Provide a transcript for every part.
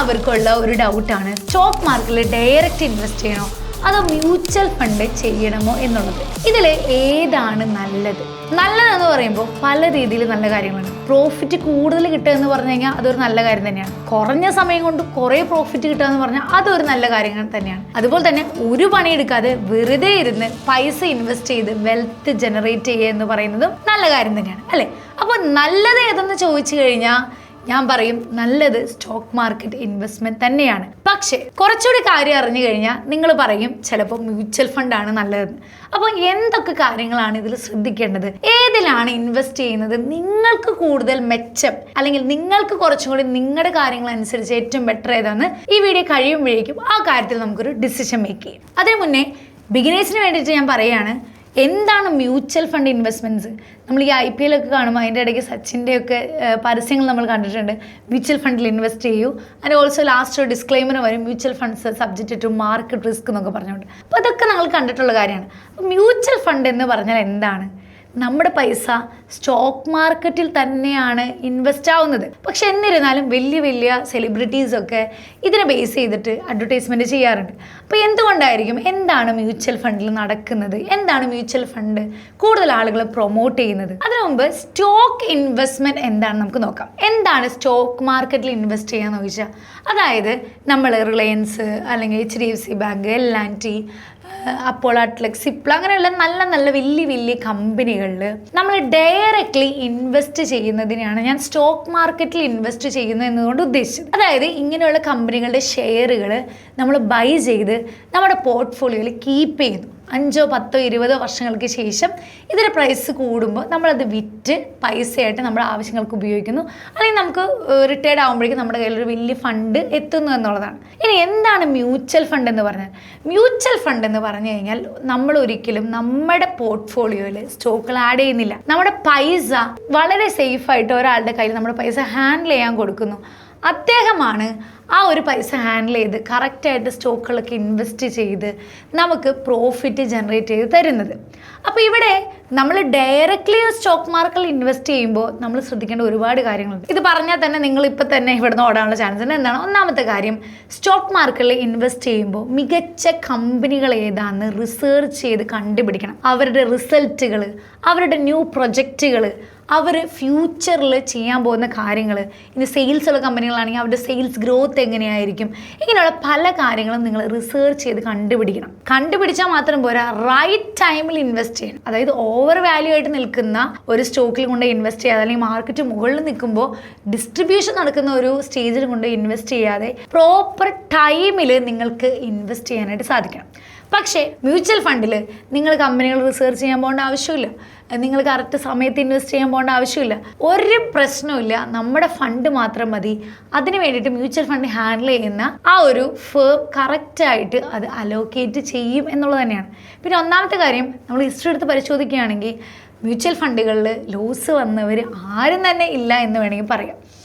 എല്ലാവർക്കുള്ള ഒരു ഡൗട്ടാണ്, സ്റ്റോക്ക് മാർക്കറ്റിൽ direct invest ചെയ്യണോ അതോ മ്യൂച്വൽ ഫണ്ട് ചെയ്യണമോ എന്നുള്ളത്. ഇതിൽ ഏതാണ് നല്ലത്? നല്ലതെന്ന് പറയുമ്പോൾ പല രീതിയിൽ നല്ല കാര്യങ്ങളാണ്. പ്രോഫിറ്റ് കൂടുതൽ കിട്ടുക എന്ന് പറഞ്ഞു കഴിഞ്ഞാൽ അതൊരു നല്ല കാര്യം തന്നെയാണ്. കുറഞ്ഞ സമയം കൊണ്ട് കുറേ പ്രോഫിറ്റ് കിട്ടുക എന്ന് പറഞ്ഞാൽ അതൊരു നല്ല കാര്യങ്ങൾ തന്നെയാണ്. അതുപോലെ തന്നെ ഒരു പണിയെടുക്കാതെ വെറുതെ ഇരുന്ന് പൈസ ഇൻവെസ്റ്റ് ചെയ്ത് വെൽത്ത് ജനറേറ്റ് ചെയ്യുക എന്ന് പറയുന്നതും നല്ല കാര്യം തന്നെയാണ്, അല്ലേ? അപ്പോൾ നല്ലത് ഏതെന്ന് ചോദിച്ചു കഴിഞ്ഞാൽ ഞാൻ പറയും നല്ലത് സ്റ്റോക്ക് മാർക്കറ്റ് ഇൻവെസ്റ്റ്മെന്റ് തന്നെയാണ്. പക്ഷേ കുറച്ചുകൂടി കാര്യം അറിഞ്ഞു കഴിഞ്ഞാൽ നിങ്ങൾ പറയും ചിലപ്പോൾ മ്യൂച്വൽ ഫണ്ടാണ് നല്ലതെന്ന്. അപ്പോൾ എന്തൊക്കെ കാര്യങ്ങളാണ് ഇതിൽ ശ്രദ്ധിക്കേണ്ടത്, ഏതിലാണ് ഇൻവെസ്റ്റ് ചെയ്യുന്നത് നിങ്ങൾക്ക് കൂടുതൽ മെച്ചം, അല്ലെങ്കിൽ നിങ്ങൾക്ക് കുറച്ചും കൂടി നിങ്ങളുടെ കാര്യങ്ങൾ അനുസരിച്ച് ഏറ്റവും ബെറ്റർ ഏതാണെന്ന് ഈ വീഡിയോ കഴിയുമ്പോഴേക്കും ആ കാര്യത്തിൽ നമുക്കൊരു ഡിസിഷൻ മേക്ക് ചെയ്യും. അതിനു മുന്നേ ബിഗിനേഴ്സിന് വേണ്ടിയിട്ട് ഞാൻ പറയുകയാണ്, എന്താണ് മ്യൂച്വൽ ഫണ്ട് ഇൻവെസ്റ്റ്മെൻറ്റ്സ്? നമ്മൾ ഈ IPL ഒക്കെ കാണുമ്പോൾ അതിൻ്റെ ഇടയ്ക്ക് സച്ചിൻ്റെയൊക്കെ പരസ്യങ്ങൾ നമ്മൾ കണ്ടിട്ടുണ്ട്, മ്യൂച്വൽ ഫണ്ടിൽ ഇൻവെസ്റ്റ് ചെയ്യൂ. ആൻഡ് ഓൾസോ ലാസ്റ്റ് ഒരു ഡിസ്ക്ലെയിമർ വരും, mutual funds subject to market risk എന്നൊക്കെ പറഞ്ഞുകൊണ്ട്. അപ്പോൾ അതൊക്കെ നമ്മൾ കണ്ടിട്ടുള്ള കാര്യമാണ്. അപ്പോൾ മ്യൂച്വൽ ഫണ്ട് എന്ന് പറഞ്ഞാൽ എന്താണ്? നമ്മുടെ പൈസ സ്റ്റോക്ക് മാർക്കറ്റിൽ തന്നെയാണ് ഇൻവെസ്റ്റ് ആവുന്നത്. പക്ഷെ എന്നിരുന്നാലും വലിയ വലിയ സെലിബ്രിറ്റീസൊക്കെ ഇതിനെ ബേസ് ചെയ്തിട്ട് അഡ്വർടൈസ്മെൻറ്റ് ചെയ്യാറുണ്ട്. അപ്പോൾ എന്തുകൊണ്ടായിരിക്കും? എന്താണ് മ്യൂച്വൽ ഫണ്ടിൽ നടക്കുന്നത്? എന്താണ് മ്യൂച്വൽ ഫണ്ട് കൂടുതൽ ആളുകൾ പ്രൊമോട്ട് ചെയ്യുന്നത്? അതിനു മുമ്പ് സ്റ്റോക്ക് ഇൻവെസ്റ്റ്മെൻറ്റ് എന്താണെന്ന് നമുക്ക് നോക്കാം. എന്താണ് സ്റ്റോക്ക് മാർക്കറ്റിൽ ഇൻവെസ്റ്റ് ചെയ്യാന്ന് ചോദിച്ചാൽ, അതായത് നമ്മൾ റിലയൻസ് അല്ലെങ്കിൽ HDFC bank, L&T, Apollo, Adlux, Cipla അങ്ങനെയുള്ള നല്ല നല്ല വലിയ വലിയ കമ്പനികളിൽ നമ്മൾ ഡയറക്റ്റ്ലി ഇൻവെസ്റ്റ് ചെയ്യുന്നതിനെയാണ് ഞാൻ സ്റ്റോക്ക് മാർക്കറ്റിൽ ഇൻവെസ്റ്റ് ചെയ്യുന്നത് എന്നതുകൊണ്ട് ഉദ്ദേശിച്ചത്. അതായത് ഇങ്ങനെയുള്ള കമ്പനികളുടെ ഷെയറുകൾ നമ്മൾ ബൈ ചെയ്ത് നമ്മുടെ പോർട്ട്ഫോളിയോയിൽ കീപ്പ് ചെയ്യുന്നു. 5, 10, 20 വർഷങ്ങൾക്ക് ശേഷം ഇതിൻ്റെ പ്രൈസ് കൂടുമ്പോൾ നമ്മളത് വിറ്റ് പൈസയായിട്ട് നമ്മുടെ ആവശ്യങ്ങൾക്ക് ഉപയോഗിക്കുന്നു, അല്ലെങ്കിൽ നമുക്ക് റിട്ടയർഡ് ആകുമ്പോഴേക്കും നമ്മുടെ കയ്യിലൊരു വലിയ ഫണ്ട് എത്തുന്നു എന്നുള്ളതാണ്. ഇനി എന്താണ് മ്യൂച്വൽ ഫണ്ട് എന്ന് പറഞ്ഞാൽ? മ്യൂച്വൽ ഫണ്ട് എന്ന് പറഞ്ഞു കഴിഞ്ഞാൽ നമ്മൾ ഒരിക്കലും നമ്മുടെ പോർട്ട്ഫോളിയോയിൽ സ്റ്റോക്കുകൾ ആഡ് ചെയ്യുന്നില്ല. നമ്മുടെ പൈസ വളരെ സേഫായിട്ട് ഒരാളുടെ കയ്യിൽ നമ്മുടെ പൈസ ഹാൻഡിൽ ചെയ്യാൻ കൊടുക്കുന്നു. അദ്ദേഹമാണ് ആ ഒരു പൈസ ഹാൻഡിൽ ചെയ്ത് കറക്റ്റായിട്ട് സ്റ്റോക്കുകളൊക്കെ ഇൻവെസ്റ്റ് ചെയ്ത് നമുക്ക് പ്രോഫിറ്റ് ജനറേറ്റ് ചെയ്ത് തരുന്നത്. അപ്പോൾ ഇവിടെ നമ്മൾ ഡയറക്റ്റ്ലി സ്റ്റോക്ക് മാർക്കറ്റിൽ ഇൻവെസ്റ്റ് ചെയ്യുമ്പോൾ നമ്മൾ ശ്രദ്ധിക്കേണ്ട ഒരുപാട് കാര്യങ്ങളുണ്ട്. ഇത് പറഞ്ഞാൽ തന്നെ നിങ്ങൾ ഇപ്പം തന്നെ ഇവിടുന്ന് ഓടാനുള്ള ചാൻസ് ഉണ്ട്. എന്താണ്? ഒന്നാമത്തെ കാര്യം, സ്റ്റോക്ക് മാർക്കറ്റിൽ ഇൻവെസ്റ്റ് ചെയ്യുമ്പോൾ മികച്ച കമ്പനികൾ ഏതാണെന്ന് റിസർച്ച് ചെയ്ത് കണ്ടുപിടിക്കണം. അവരുടെ റിസൾട്ടുകൾ, അവരുടെ ന്യൂ പ്രൊജക്റ്റുകൾ, അവർ ഫ്യൂച്ചറിൽ ചെയ്യാൻ പോകുന്ന കാര്യങ്ങൾ, ഇനി സെയിൽസുള്ള കമ്പനികളാണെങ്കിൽ അവരുടെ സെയിൽസ് ഗ്രോത്ത് എങ്ങനെയായിരിക്കും, ഇങ്ങനെയുള്ള പല കാര്യങ്ങളും നിങ്ങൾ റിസർച്ച് ചെയ്ത് കണ്ടുപിടിക്കണം. കണ്ടുപിടിച്ചാൽ മാത്രം പോരാ, റൈറ്റ് ടൈമിൽ ഇൻവെസ്റ്റ് ചെയ്യണം. അതായത് ഓവർ വാല്യൂ ആയിട്ട് നിൽക്കുന്ന ഒരു സ്റ്റോക്കിൽ കൊണ്ട് ഇൻവെസ്റ്റ് ചെയ്യാതെ, അല്ലെങ്കിൽ മാർക്കറ്റ് മുകളിൽ നിൽക്കുമ്പോൾ ഡിസ്ട്രിബ്യൂഷൻ നടക്കുന്ന ഒരു സ്റ്റേജിൽ കൊണ്ട് ഇൻവെസ്റ്റ് ചെയ്യാതെ പ്രോപ്പർ ടൈമിൽ നിങ്ങൾക്ക് ഇൻവെസ്റ്റ് ചെയ്യാനായിട്ട് സാധിക്കണം. പക്ഷേ മ്യൂച്വൽ ഫണ്ടിൽ നിങ്ങൾ കമ്പനികൾ റിസർച്ച് ചെയ്യാൻ പോകേണ്ട ആവശ്യമില്ല, നിങ്ങൾ കറക്റ്റ് സമയത്ത് ഇൻവെസ്റ്റ് ചെയ്യാൻ പോകേണ്ട ആവശ്യമില്ല, ഒരു പ്രശ്നമില്ല. നമ്മുടെ ഫണ്ട് മാത്രം മതി. അതിന് വേണ്ടിയിട്ട് മ്യൂച്വൽ ഫണ്ട് ഹാൻഡിൽ ചെയ്യുന്ന ആ ഒരു ഫേം കറക്റ്റായിട്ട് അത് അലോക്കേറ്റ് ചെയ്യും എന്നുള്ളത് തന്നെയാണ്. പിന്നെ ഒന്നാമത്തെ കാര്യം, നമ്മൾ ഹിസ്റ്ററി എടുത്ത് പരിശോധിക്കുകയാണെങ്കിൽ മ്യൂച്വൽ ഫണ്ടുകളിൽ ലോസ് വന്നവർ ആരും തന്നെ ഇല്ല എന്ന് വേണമെങ്കിൽ പറയാം.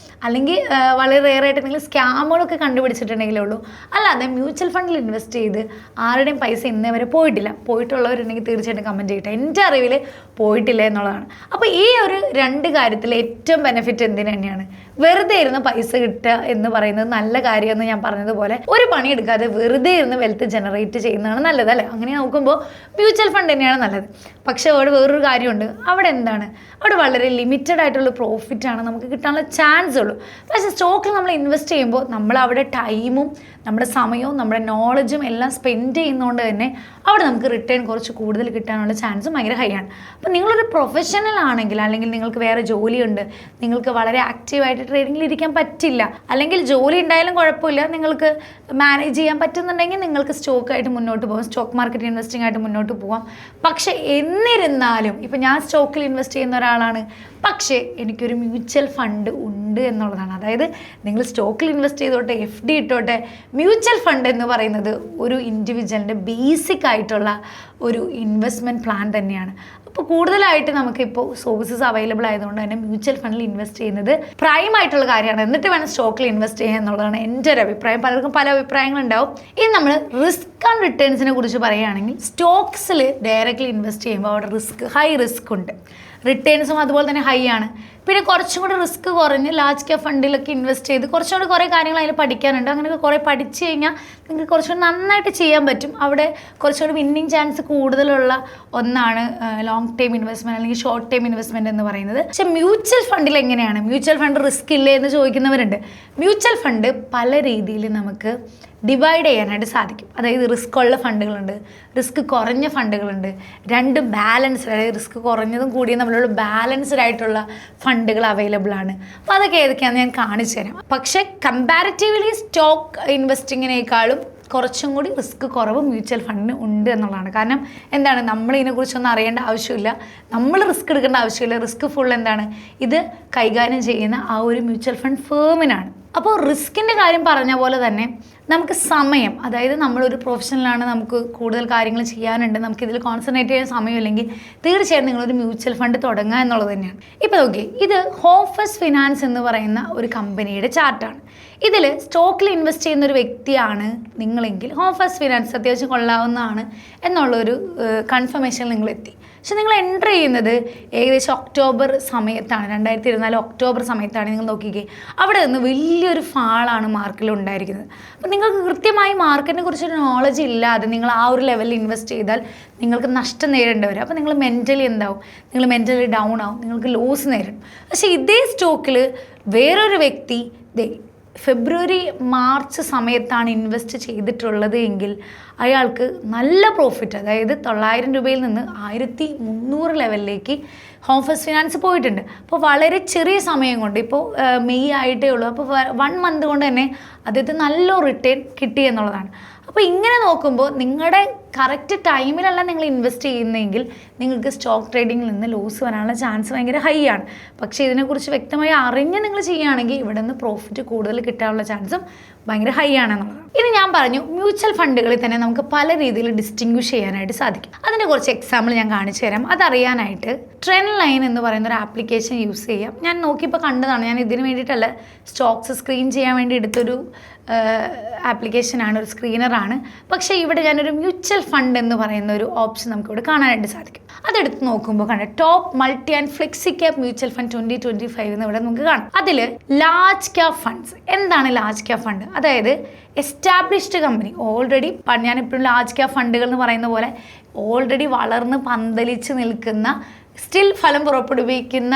അല്ലെങ്കിൽ വളരെ റെയറായിട്ട് നിങ്ങൾ സ്കാമുകളൊക്കെ കണ്ടുപിടിച്ചിട്ടുണ്ടെങ്കിലേ ഉള്ളൂ. അല്ലാതെ മ്യൂച്വൽ ഫണ്ടിൽ ഇൻവെസ്റ്റ് ചെയ്ത് ആരുടെയും പൈസ ഇന്നേ വരെ പോയിട്ടില്ല. പോയിട്ടുള്ളവരുണ്ടെങ്കിൽ തീർച്ചയായിട്ടും കമൻറ്റ് ചെയ്യട്ടെ. എൻ്റെ അറിവിൽ പോയിട്ടില്ല എന്നുള്ളതാണ്. അപ്പോൾ ഈ ഒരു 2 കാര്യത്തിൽ ഏറ്റവും ബെനിഫിറ്റ് എന്തിനു തന്നെയാണ്? വെറുതെ ഇരുന്ന് പൈസ കിട്ടുക എന്ന് പറയുന്നത് നല്ല കാര്യമെന്ന് ഞാൻ പറഞ്ഞതുപോലെ, ഒരു പണി എടുക്കാതെ വെറുതെ ഇരുന്ന് വെൽത്ത് ജനറേറ്റ് ചെയ്യുന്നതാണ് നല്ലത്, അല്ലേ? അങ്ങനെ നോക്കുമ്പോൾ മ്യൂച്വൽ ഫണ്ട് തന്നെയാണ് നല്ലത്. പക്ഷേ അവിടെ വേറൊരു കാര്യമുണ്ട്. അവിടെ എന്താണ്? അവിടെ വളരെ ലിമിറ്റഡ് ആയിട്ടുള്ള പ്രോഫിറ്റാണ് നമുക്ക് കിട്ടാനുള്ള ചാൻസ് ഉള്ളൂ. പക്ഷേ സ്റ്റോക്കിൽ നമ്മൾ ഇൻവെസ്റ്റ് ചെയ്യുമ്പോൾ നമ്മൾ അവിടെ ടൈമും നമ്മുടെ സമയവും നമ്മുടെ നോളജും എല്ലാം സ്പെൻഡ് ചെയ്യുന്നതുകൊണ്ട് തന്നെ അവിടെ നമുക്ക് റിട്ടേൺ കുറച്ച് കൂടുതൽ കിട്ടാനുള്ള ചാൻസും ഭയങ്കര ഹൈ ആണ്. അപ്പോൾ നിങ്ങളൊരു പ്രൊഫഷണൽ ആണെങ്കിൽ, അല്ലെങ്കിൽ നിങ്ങൾക്ക് വേറെ ജോലിയുണ്ട്, നിങ്ങൾക്ക് വളരെ ആക്റ്റീവായിട്ട് ട്രേഡിങ്ങിൽ ഇരിക്കാൻ പറ്റില്ല, അല്ലെങ്കിൽ ജോലി ഉണ്ടായാലും കുഴപ്പമില്ല, നിങ്ങൾക്ക് മാനേജ് ചെയ്യാൻ പറ്റുന്നുണ്ടെങ്കിൽ നിങ്ങൾക്ക് സ്റ്റോക്കായിട്ട് മുന്നോട്ട് പോകാം, സ്റ്റോക്ക് മാർക്കറ്റ് ഇൻവെസ്റ്റിംഗ് ആയിട്ട് മുന്നോട്ട് പോകാം. പക്ഷേ എന്നിരുന്നാലും ഇപ്പം ഞാൻ സ്റ്റോക്കിൽ ഇൻവെസ്റ്റ് ചെയ്യുന്ന ഒരാളാണ്, പക്ഷേ എനിക്കൊരു മ്യൂച്വൽ ഫണ്ട് ഉണ്ട് എന്നുള്ളതാണ്. അതായത് നിങ്ങൾ സ്റ്റോക്കിൽ ഇൻവെസ്റ്റ് ചെയ്തോട്ടെ, FD ഇട്ടോട്ടെ, മ്യൂച്വൽ ഫണ്ട് എന്ന് പറയുന്നത് ഒരു ഇൻഡിവിജ്വലിൻ്റെ ബേസിക് ആയിട്ടുള്ള ഒരു ഇൻവെസ്റ്റ്മെൻറ്റ് പ്ലാൻ തന്നെയാണ്. അപ്പോൾ കൂടുതലായിട്ട് നമുക്കിപ്പോൾ സോഴ്സസ് അവൈലബിൾ ആയതുകൊണ്ട് തന്നെ മ്യൂച്വൽ ഫണ്ടിൽ ഇൻവെസ്റ്റ് ചെയ്യുന്നത് പ്രൈം ആയിട്ടുള്ള കാര്യമാണ്. എന്നിട്ട് വേണം സ്റ്റോക്കിൽ ഇൻവെസ്റ്റ് ചെയ്യുക എന്നുള്ളതാണ് എൻ്റെ ഒരു അഭിപ്രായം. പലർക്കും പല അഭിപ്രായങ്ങളുണ്ടാവും. ഇനി നമ്മൾ റിസ്ക് ആൻഡ് റിട്ടേൺസിനെ കുറിച്ച് പറയുകയാണെങ്കിൽ, സ്റ്റോക്സിൽ ഡയറക്റ്റ്ലി ഇൻവെസ്റ്റ് ചെയ്യുമ്പോൾ അവിടെ ഹൈ റിസ്ക് ഉണ്ട്, റിട്ടേൺസും അതുപോലെ തന്നെ ഹൈ ആണ്. പിന്നെ കുറച്ചും കൂടി റിസ്ക് കുറഞ്ഞ് ലാർജ് ക്യാപ് ഫണ്ടിലൊക്കെ ഇൻവെസ്റ്റ് ചെയ്ത് കുറച്ചും കൂടി കുറേ കാര്യങ്ങൾ അതിൽ പഠിക്കാനുണ്ട്. അങ്ങനെയൊക്കെ കുറേ പഠിച്ചു കഴിഞ്ഞാൽ നിങ്ങൾക്ക് കുറച്ചുകൂടി നന്നായിട്ട് ചെയ്യാൻ പറ്റും. അവിടെ കുറച്ചുകൂടി വിന്നിങ് ചാൻസ് കൂടുതലുള്ള ഒന്നാണ് ലോങ് ടൈം ഇൻവെസ്റ്റ്മെൻറ്റ് അല്ലെങ്കിൽ ഷോർട്ട് ടൈം ഇൻവെസ്റ്റ്മെൻറ്റ് എന്ന് പറയുന്നത്. പക്ഷേ മ്യൂച്വൽ ഫണ്ടിൽ എങ്ങനെയാണ്? മ്യൂച്വൽ ഫണ്ട് റിസ്ക് ഇല്ലേ എന്ന് ചോദിക്കുന്നവരുണ്ട്. മ്യൂച്വൽ ഫണ്ട് പല രീതിയിൽ നമുക്ക് ഡിവൈഡ് ചെയ്യാനായിട്ട് സാധിക്കും. അതായത് റിസ്ക് ഉള്ള ഫണ്ടുകളുണ്ട്, റിസ്ക് കുറഞ്ഞ ഫണ്ടുകളുണ്ട്, രണ്ട് ബാലൻസ്ഡ്, അതായത് റിസ്ക് കുറഞ്ഞതും കൂടിയും തമ്മിലുള്ള ബാലൻസ്ഡ് ആയിട്ടുള്ള ഫണ്ടുകൾ അവൈലബിൾ ആണ്. അപ്പോൾ അതൊക്കെ ഏതൊക്കെയാണെന്ന് ഞാൻ കാണിച്ചു തരാം. പക്ഷേ കമ്പാരിറ്റീവ്ലി സ്റ്റോക്ക് ഇൻവെസ്റ്റിങ്ങിനേക്കാളും കുറച്ചും കൂടി റിസ്ക് കുറവ് മ്യൂച്വൽ ഫണ്ടിന് ഉണ്ട് എന്നുള്ളതാണ്. കാരണം എന്താണ്, നമ്മൾ ഇതിനെക്കുറിച്ചൊന്നും അറിയേണ്ട ആവശ്യമില്ല, നമ്മൾ റിസ്ക് എടുക്കേണ്ട ആവശ്യമില്ല. റിസ്ക് ഫുൾ എന്താണ്, ഇത് കൈകാര്യം ചെയ്യുന്ന ആ ഒരു മ്യൂച്വൽ ഫണ്ട് ഫേമിനാണ്. അപ്പോൾ റിസ്കിൻ്റെ കാര്യം പറഞ്ഞ പോലെ തന്നെ നമുക്ക് സമയം, അതായത് നമ്മളൊരു പ്രൊഫഷണലാണ്, നമുക്ക് കൂടുതൽ കാര്യങ്ങൾ ചെയ്യാനുണ്ട്, നമുക്കിതിൽ കോൺസെൻട്രേറ്റ് ചെയ്യാൻ സമയമില്ലെങ്കിൽ തീർച്ചയായും നിങ്ങളൊരു മ്യൂച്വൽ ഫണ്ട് തുടങ്ങുക എന്നുള്ളത് തന്നെയാണ്. ഇപ്പോൾ നോക്കി, ഇത് ഹോം ഫസ്റ്റ് ഫിനാൻസ് എന്ന് പറയുന്ന ഒരു കമ്പനിയുടെ ചാർട്ടാണ്. ഇതിൽ സ്റ്റോക്കിൽ ഇൻവെസ്റ്റ് ചെയ്യുന്ന ഒരു വ്യക്തിയാണ് നിങ്ങളെങ്കിൽ ഹോം ഫസ്റ്റ് ഫിനാൻസ് അത്യാവശ്യം കൊള്ളാവുന്നതാണ് എന്നുള്ളൊരു കൺഫർമേഷൻ നിങ്ങളെത്തി. പക്ഷെ നിങ്ങൾ എൻ്റർ ചെയ്യുന്നത് ഏകദേശം ഒക്ടോബർ സമയത്താണ്, 2024 ഒക്ടോബർ സമയത്താണ്. നിങ്ങൾ നോക്കിക്കേ, അവിടെ നിന്ന് വലിയൊരു ഫാളാണ് മാർക്കിൽ ഉണ്ടായിരിക്കുന്നത്. അപ്പം നിങ്ങൾക്ക് കൃത്യമായി മാർക്കറ്റിനെ കുറിച്ചൊരു നോളജ് ഇല്ലാതെ നിങ്ങൾ ആ ഒരു ലെവലിൽ ഇൻവെസ്റ്റ് ചെയ്താൽ നിങ്ങൾക്ക് നഷ്ടം നേരിടേണ്ടി വരും. അപ്പോൾ നിങ്ങൾ മെൻ്റലി എന്താവും, നിങ്ങൾ മെൻ്റലി ഡൗൺ ആവും, നിങ്ങൾക്ക് ലോസ് നേരിടും. പക്ഷേ ഇതേ സ്റ്റോക്കിൽ വേറൊരു വ്യക്തി ഫെബ്രുവരി മാർച്ച് സമയത്താണ് ഇൻവെസ്റ്റ് ചെയ്തിട്ടുള്ളത് എങ്കിൽ അയാൾക്ക് നല്ല പ്രോഫിറ്റ്, അതായത് 900 രൂപയിൽ നിന്ന് 1300 ലെവലിലേക്ക് ഹോം ഫസ്റ്റ് ഫിനാൻസ് പോയിട്ടുണ്ട്. അപ്പോൾ വളരെ ചെറിയ സമയം കൊണ്ട്, ഇപ്പോൾ മെയ് ആയിട്ടേ ഉള്ളൂ, അപ്പോൾ 1 മന്ത് കൊണ്ട് തന്നെ അദ്ദേഹത്തിന് നല്ല റിട്ടേൺ കിട്ടി എന്നുള്ളതാണ്. അപ്പോൾ ഇങ്ങനെ നോക്കുമ്പോൾ നിങ്ങളുടെ കറക്റ്റ് ടൈമിലല്ല നിങ്ങൾ ഇൻവെസ്റ്റ് ചെയ്യുന്നതെങ്കിൽ നിങ്ങൾക്ക് സ്റ്റോക്ക് ട്രേഡിങ്ങിൽ നിന്ന് ലോസ് വരാനുള്ള ചാൻസ് ഭയങ്കര ഹൈ ആണ്. പക്ഷേ ഇതിനെക്കുറിച്ച് വ്യക്തമായി അറിഞ്ഞ് നിങ്ങൾ ചെയ്യുകയാണെങ്കിൽ ഇവിടെ നിന്ന് പ്രോഫിറ്റ് കൂടുതൽ കിട്ടാനുള്ള ചാൻസും ഭയങ്കര ഹൈ ആണെന്നുള്ളതാണ്. ഇനി ഞാൻ പറഞ്ഞു, മ്യൂച്വൽ ഫണ്ടുകളിൽ തന്നെ നമുക്ക് പല രീതിയിൽ ഡിസ്റ്റിങ്വിഷ് ചെയ്യാനായിട്ട് സാധിക്കും. അതിൻ്റെ കുറച്ച് എക്സാമ്പിൾ ഞാൻ കാണിച്ചു തരാം. അതറിയാനായിട്ട് ട്രെൻഡ് ലൈൻ എന്ന് പറയുന്ന ഒരു ആപ്ലിക്കേഷൻ യൂസ് ചെയ്യാം. ഞാൻ നോക്കിയപ്പോൾ കണ്ടതാണ്, ഞാൻ ഇതിന് വേണ്ടിയിട്ടല്ല, സ്റ്റോക്സ് സ്ക്രീൻ ചെയ്യാൻ വേണ്ടി എടുത്തൊരു ആപ്ലിക്കേഷനാണ്, ഒരു സ്ക്രീനറാണ്. പക്ഷേ ഇവിടെ ഞാനൊരു മ്യൂച്വൽ ഫണ്ട് എന്ന് പറയുന്ന ഒരു ഓപ്ഷൻ നമുക്കിവിടെ കാണാനായിട്ട് സാധിക്കും. അതെടുത്ത് നോക്കുമ്പോൾ കണ്ട top multi and flexi cap mutual fund 2025 എന്ന് ഇവിടെ നമുക്ക് കാണാം. അതിൽ ലാർജ് ക്യാപ് ഫണ്ട്സ്. എന്താണ് ലാർജ് ക്യാപ് ഫണ്ട്? അതായത് എസ്റ്റാബ്ലിഷ്ഡ് കമ്പനി, ഓൾറെഡി ഞാനിപ്പോഴും ലാർജ് ക്യാപ് ഫണ്ടുകൾ എന്ന് പറയുന്ന പോലെ ഓൾറെഡി വളർന്ന് പന്തലിച്ച് നിൽക്കുന്ന, സ്റ്റിൽ ഫലം പുറപ്പെടുവിക്കുന്ന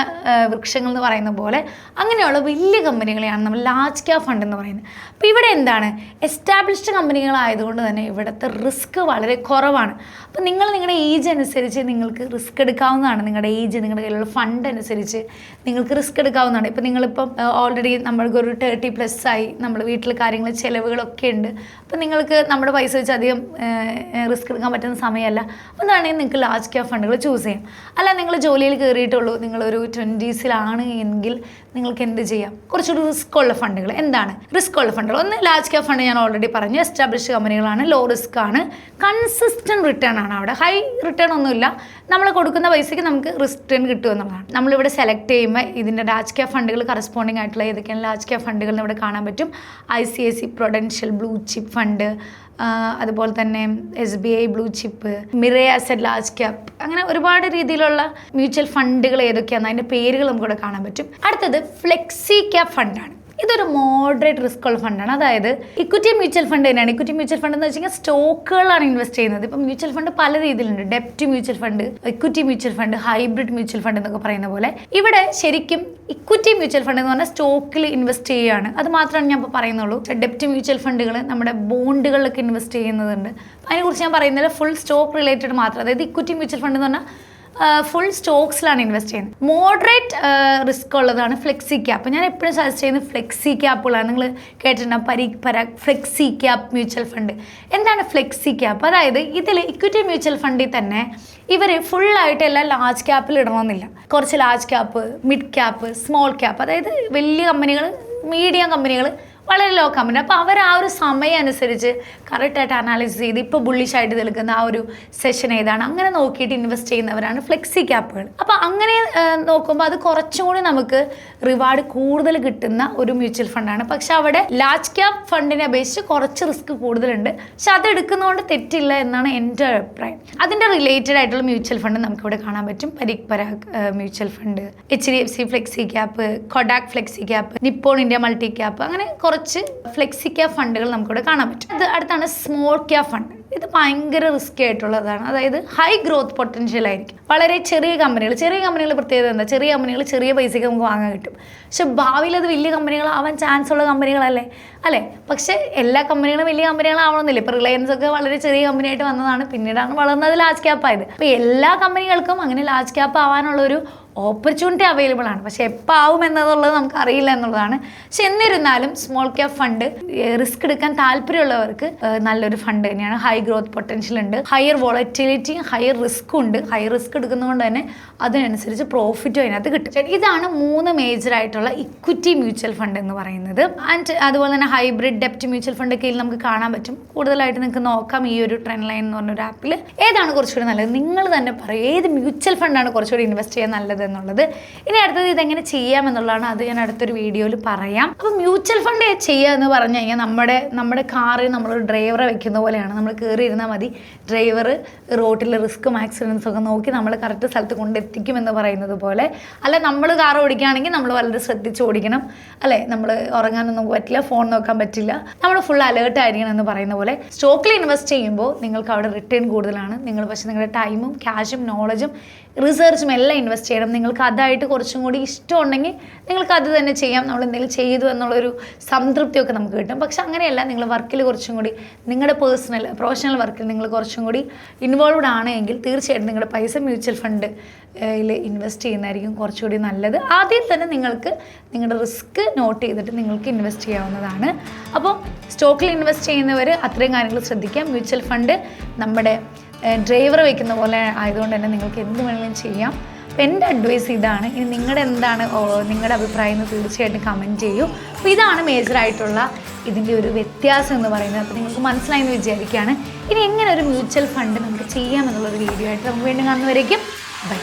വൃക്ഷങ്ങൾ എന്ന് പറയുന്ന പോലെ അങ്ങനെയുള്ള വലിയ കമ്പനികളെയാണ് നമ്മൾ ലാർജ് ക്യാപ് ഫണ്ട് എന്ന് പറയുന്നത്. അപ്പോൾ ഇവിടെ എന്താണ്, എസ്റ്റാബ്ലിഷ്ഡ് കമ്പനികളായതുകൊണ്ട് തന്നെ ഇവിടുത്തെ റിസ്ക് വളരെ കുറവാണ്. അപ്പോൾ നിങ്ങൾ നിങ്ങളുടെ ഏജ് അനുസരിച്ച് നിങ്ങൾക്ക് റിസ്ക് എടുക്കാവുന്നതാണ്. നിങ്ങളുടെ ഏജ്, നിങ്ങളുടെ കയ്യിലുള്ള ഫണ്ട് അനുസരിച്ച് നിങ്ങൾക്ക് റിസ്ക് എടുക്കാവുന്നതാണ്. ഇപ്പോൾ നിങ്ങളിപ്പം ഓൾറെഡി നമ്മൾക്കൊരു 30+ ആയി, നമ്മൾ വീട്ടിൽ കാര്യങ്ങൾ ചിലവുകളൊക്കെ ഉണ്ട്. അപ്പോൾ നിങ്ങൾക്ക് നമ്മുടെ പൈസ വെച്ച് അധികം റിസ്ക് എടുക്കാൻ പറ്റുന്ന സമയമല്ല. അതാണെങ്കിൽ നിങ്ങൾക്ക് ലാർജ് ക്യാപ് ഫണ്ടുകൾ ചൂസ് ചെയ്യാം. അല്ല നിങ്ങൾ ജോലിയിൽ കയറിയിട്ടുള്ളൂ, നിങ്ങളൊരു 20s എങ്കിൽ നിങ്ങൾക്ക് എന്ത് ചെയ്യാം, കുറച്ചുകൂടി റിസ്ക് ഉള്ള ഫണ്ടുകൾ. എന്താണ് റിസ്ക് ഉള്ള ഫണ്ടുകൾ? ഒന്ന് ലാർജ് ക്യാപ് ഫണ്ട് ഞാൻ ഓൾറെഡി പറഞ്ഞു, എസ്റ്റാബ്ലിഷ്ഡ് കമ്പനികളാണ്, ലോ റിസ്ക് ആണ്, കൺസിസ്റ്റൻറ്റ് റിട്ടേൺ ആണ്. അവിടെ ഹൈ റിട്ടേൺ ഒന്നുമില്ല, നമ്മൾ കൊടുക്കുന്ന പൈസയ്ക്ക് നമുക്ക് റിട്ടേൺ കിട്ടുമെന്നുള്ളതാണ്. നമ്മളിവിടെ സെലക്ട് ചെയ്യുമ്പോൾ ഇതിൻ്റെ ലാർജ് ക്യാപ് ഫണ്ടുകൾ കറസ്പോണ്ടിങ് ആയിട്ടുള്ള ഏതൊക്കെയാണ് ലാർജ് ക്യാപ് ഫണ്ടുകൾ ഇവിടെ കാണാൻ പറ്റും. ICICI Prudential blue chip fund, അതുപോലെ തന്നെ SBI blue chip, Mirae asset large cap, അങ്ങനെ ഒരുപാട് രീതിയിലുള്ള മ്യൂച്വൽ ഫണ്ടുകൾ ഏതൊക്കെയാണ് അതിൻ്റെ പേരുകൾ നമുക്കിവിടെ കാണാൻ പറ്റും. അടുത്തത് ഫ്ലെക്സി ക്യാപ് ഫണ്ടാണ്. ഇതൊരു മോഡറേറ്റ് റിസ്ക് ഉള്ള ഫണ്ടാണ്. അതായത് ഇക്വിറ്റി മ്യൂച്വൽ ഫണ്ട് തന്നെയാണ്. ഇക്വിറ്റി മ്യൂച്വൽ ഫണ്ട് എന്ന് വെച്ച് കഴിഞ്ഞാൽ സ്റ്റോക്കുകളാണ് ഇൻവെസ്റ്റ് ചെയ്യുന്നത്. ഇപ്പം മ്യൂച്വൽ ഫണ്ട് പല രീതിയിലുണ്ട്, ഡെപ്റ്റ് mutual fund, equity mutual fund, hybrid mutual fund എന്നൊക്കെ പറയുന്ന പോലെ. ഇവിടെ ശരിക്കും ഇക്വിറ്റി മ്യൂച്വൽ ഫണ്ട് എന്ന് പറഞ്ഞാൽ സ്റ്റോക്കിൽ ഇൻവെസ്റ്റ് ചെയ്യുകയാണ്. അത് മാത്രമാണ് ഞാൻ ഇപ്പോൾ പറയുന്നുള്ളൂ. ഡെപ്റ്റ് മ്യൂച്വൽ ഫണ്ടുകൾ നമ്മുടെ ബോണ്ടുകളിലൊക്കെ ഇൻവെസ്റ്റ് ചെയ്യുന്നതുണ്ട്. അതിനെക്കുറിച്ച് ഞാൻ പറയുന്നത് ഫുൾ സ്റ്റോക്ക് റിലേറ്റഡ് മാത്രം. അതായത് ഇക്വിറ്റി മ്യൂച്വൽ ഫണ്ട് എന്ന് പറഞ്ഞാൽ ഫുൾ സ്റ്റോക്സിലാണ് ഇൻവെസ്റ്റ് ചെയ്യുന്നത്. മോഡറേറ്റ് റിസ്ക് ഉള്ളതാണ് ഫ്ലെക്സി ക്യാപ്പ്. ഞാൻ എപ്പോഴും സജസ്റ്റ് ചെയ്യുന്നത് ഫ്ലെക്സി ക്യാപ്പുകളാണ്. നിങ്ങൾ കേട്ടിട്ടുണ്ടാകും Parikh Parag flexi cap mutual fund. എന്താണ് ഫ്ലെക്സി ക്യാപ്പ്? അതായത് ഇതിൽ ഇക്വിറ്റി മ്യൂച്വൽ ഫണ്ടിൽ തന്നെ ഇവർ ഫുള്ളായിട്ട് എല്ലാം ലാർജ് ക്യാപ്പിൽ ഇടണമെന്നില്ല. കുറച്ച് large cap, mid cap, small cap, അതായത് വലിയ കമ്പനികൾ, മീഡിയം കമ്പനികൾ, വളരെ ലോ കമ്പനി. അപ്പോൾ അവർ ആ ഒരു സമയം അനുസരിച്ച് കറക്റ്റായിട്ട് അനാലിസിസ് ചെയ്ത് ഇപ്പോൾ ബുള്ളിഷായിട്ട് നിൽക്കുന്ന ആ ഒരു സെഷൻ ഏതാണ് അങ്ങനെ നോക്കിയിട്ട് ഇൻവെസ്റ്റ് ചെയ്യുന്നവരാണ് ഫ്ലെക്സി ക്യാപ്പുകൾ. അപ്പോൾ അങ്ങനെ നോക്കുമ്പോൾ അത് കുറച്ചും കൂടി നമുക്ക് റിവാർഡ് കൂടുതൽ കിട്ടുന്ന ഒരു മ്യൂച്വൽ ഫണ്ടാണ്. പക്ഷെ അവിടെ ലാർജ് ക്യാപ്പ് ഫണ്ടിനെ അപേക്ഷിച്ച് കുറച്ച് റിസ്ക് കൂടുതലുണ്ട്. പക്ഷെ അത് എടുക്കുന്നതുകൊണ്ട് തെറ്റില്ല എന്നാണ് എൻ്റെ അഭിപ്രായം. അതിൻ്റെ റിലേറ്റഡ് ആയിട്ടുള്ള മ്യൂച്വൽ ഫണ്ട് നമുക്കിവിടെ കാണാൻ പറ്റും. Parikh Parag mutual fund, HDFC flexi cap, Kotak flexi cap, Nippon India multi cap, അങ്ങനെ കുറച്ച് ഫ്ലെക്സി ക്യാപ്പ് ഫണ്ടുകൾ നമുക്കിവിടെ കാണാൻ പറ്റും. ഇത് അടുത്താണ് സ്മോൾ ക്യാപ്പ് ഫണ്ട്. ഇത് ഭയങ്കര റിസ്കി ആയിട്ടുള്ളതാണ്. അതായത് ഹൈ ഗ്രോത്ത് പൊട്ടൻഷ്യൽ ആയിരിക്കും. വളരെ ചെറിയ കമ്പനികൾ പ്രത്യേകത എന്താ, ചെറിയ കമ്പനികൾ ചെറിയ പൈസയ്ക്ക് നമുക്ക് വാങ്ങാൻ കിട്ടും. പക്ഷെ ഭാവിയിൽ അത് വലിയ കമ്പനികളാവാൻ ചാൻസ് ഉള്ള കമ്പനികളല്ലേ അല്ലേ? പക്ഷേ എല്ലാ കമ്പനികളും വലിയ കമ്പനികളാവണമെന്നില്ല. ഇപ്പോൾ റിലയൻസ് ഒക്കെ വളരെ ചെറിയ കമ്പനിയായിട്ട് വന്നതാണ്, പിന്നീടാണ് വളർന്നത് ലാർജ് ക്യാപ്പ് ആയത്. അപ്പോൾ എല്ലാ കമ്പനികൾക്കും അങ്ങനെ ലാർജ് ക്യാപ്പ് ആവാനുള്ളൊരു ഓപ്പർച്യൂണിറ്റി അവൈലബിൾ ആണ്. പക്ഷെ എപ്പോൾ ആവും എന്നുള്ളത് നമുക്ക് അറിയില്ല എന്നുള്ളതാണ്. പക്ഷെ എന്നിരുന്നാലും സ്മോൾ ക്യാപ്പ് ഫണ്ട് റിസ്ക് എടുക്കാൻ താല്പര്യമുള്ളവർക്ക് നല്ലൊരു ഫണ്ട് തന്നെയാണ്. ഹൈ ഗ്രോത്ത് പൊട്ടൻഷ്യൽ ഉണ്ട്, ഹയർ വോളറ്റിലിറ്റി, ഹയർ റിസ്ക്കും ഉണ്ട്. ഹയർ റിസ്ക് എടുക്കുന്നതുകൊണ്ട് തന്നെ അതിനനുസരിച്ച് പ്രോഫിറ്റും അതിനകത്ത് കിട്ടും. ഇതാണ് 3 മേജർ ആയിട്ടുള്ള ഇക്വിറ്റി മ്യൂച്വൽ ഫണ്ട് എന്ന് പറയുന്നത്. ആൻഡ് അതുപോലെ തന്നെ ഹൈബ്രിഡ് ഡെപ്റ്റ് മ്യൂച്വൽ ഫണ്ട് ഒക്കെ നമുക്ക് കാണാൻ പറ്റും. കൂടുതലായിട്ട് നിങ്ങൾക്ക് നോക്കാം ഈ ഒരു ട്രെൻഡ് ലൈൻ എന്ന് പറഞ്ഞൊരു ആപ്പിൽ. ഏതാണ് കുറച്ചുകൂടി നല്ലത്? നിങ്ങൾ തന്നെ പറയും ഏത് മ്യൂച്വൽ ഫണ്ടാണ് കുറച്ചുകൂടി ഇൻവെസ്റ്റ് ചെയ്യാൻ നല്ലത് എന്നുള്ളത്. ഇനി അടുത്തത് ഇതെങ്ങനെ ചെയ്യാമെന്നുള്ളതാണ്. അത് ഞാൻ അടുത്തൊരു വീഡിയോയിൽ പറയാം. അപ്പോൾ മ്യൂച്വൽ ഫണ്ട് ചെയ്യുക എന്ന് പറഞ്ഞു കഴിഞ്ഞാൽ നമ്മുടെ കാറിൽ നമ്മളൊരു ഡ്രൈവറെ വെക്കുന്ന പോലെയാണ്. നമ്മൾ കയറി ഇരുന്നാൽ മതി, ഡ്രൈവർ റോട്ടിലെ റിസ്ക്കും ആക്സിഡൻസ് ഒക്കെ നോക്കി നമ്മൾ കറക്റ്റ് സ്ഥലത്ത് കൊണ്ടെത്തിക്കുമെന്ന് പറയുന്നത് പോലെ. അല്ല, നമ്മൾ കാർ ഓടിക്കുകയാണെങ്കിൽ നമ്മൾ വളരെ ശ്രദ്ധിച്ച് ഓടിക്കണം അല്ലേ? നമ്മൾ ഉറങ്ങാനൊന്നും പറ്റില്ല, ഫോൺ നോക്കാൻ പറ്റില്ല, നമ്മൾ ഫുൾ അലേർട്ട് ആയിരിക്കണം എന്ന് പറയുന്ന പോലെ. സ്റ്റോക്കിൽ ഇൻവെസ്റ്റ് ചെയ്യുമ്പോൾ നിങ്ങൾക്ക് അവിടെ റിട്ടേൺ കൂടുതലാണ്. നിങ്ങൾ പക്ഷേ നിങ്ങളുടെ ടൈമും ക്യാഷും നോളജും റിസർച്ചും എല്ലാം ഇൻവെസ്റ്റ് ചെയ്യണം. നിങ്ങൾക്ക് അതായിട്ട് കുറച്ചും കൂടി ഇഷ്ടമുണ്ടെങ്കിൽ നിങ്ങൾക്ക് അത് തന്നെ ചെയ്യാം. നമ്മൾ എന്തെങ്കിലും ചെയ്തു എന്നുള്ളൊരു സംതൃപ്തിയൊക്കെ നമുക്ക് കിട്ടും. പക്ഷെ അങ്ങനെയല്ല, നിങ്ങൾ വർക്കിൽ കുറച്ചും കൂടി നിങ്ങളുടെ പ്രൊഫഷണൽ വർക്കിൽ നിങ്ങൾ കുറച്ചും കൂടി ഇൻവോൾവ്ഡ് ആണ് എങ്കിൽ തീർച്ചയായിട്ടും നിങ്ങളുടെ പൈസ മ്യൂച്വൽ ഫണ്ട് ഇൻവെസ്റ്റ് ചെയ്യുന്നതായിരിക്കും കുറച്ചുകൂടി നല്ലത്. ആദ്യം തന്നെ നിങ്ങൾക്ക് നിങ്ങളുടെ റിസ്ക് നോട്ട് ചെയ്തിട്ട് നിങ്ങൾക്ക് ഇൻവെസ്റ്റ് ചെയ്യാവുന്നതാണ്. അപ്പോൾ സ്റ്റോക്കിൽ ഇൻവെസ്റ്റ് ചെയ്യുന്നവർ അത്രയും കാര്യങ്ങൾ ശ്രദ്ധിക്കാം. മ്യൂച്വൽ ഫണ്ട് നമ്മുടെ ഡ്രൈവർ വയ്ക്കുന്ന പോലെ ആയതുകൊണ്ട് തന്നെ നിങ്ങൾക്ക് എന്ത് വേണമെങ്കിലും ചെയ്യാം. അപ്പോൾ എൻ്റെ അഡ്വൈസ് ഇതാണ്. ഇനി നിങ്ങളുടെ അഭിപ്രായം എന്ന് തീർച്ചയായിട്ടും കമൻറ്റ് ചെയ്യൂ. അപ്പോൾ ഇതാണ് മേജറായിട്ടുള്ള ഇതിൻ്റെ ഒരു വ്യത്യാസം എന്ന് പറയുന്നത്. അപ്പോൾ നിങ്ങൾക്ക് മനസ്സിലായെന്ന് വിചാരിക്കുകയാണ്. ഇനി എങ്ങനെ ഒരു മ്യൂച്വൽ ഫണ്ട് നമുക്ക് ചെയ്യാമെന്നുള്ളൊരു വീഡിയോ ആയിട്ട് നമുക്ക് വീണ്ടും കാണുന്നവരേക്കും ബൈ.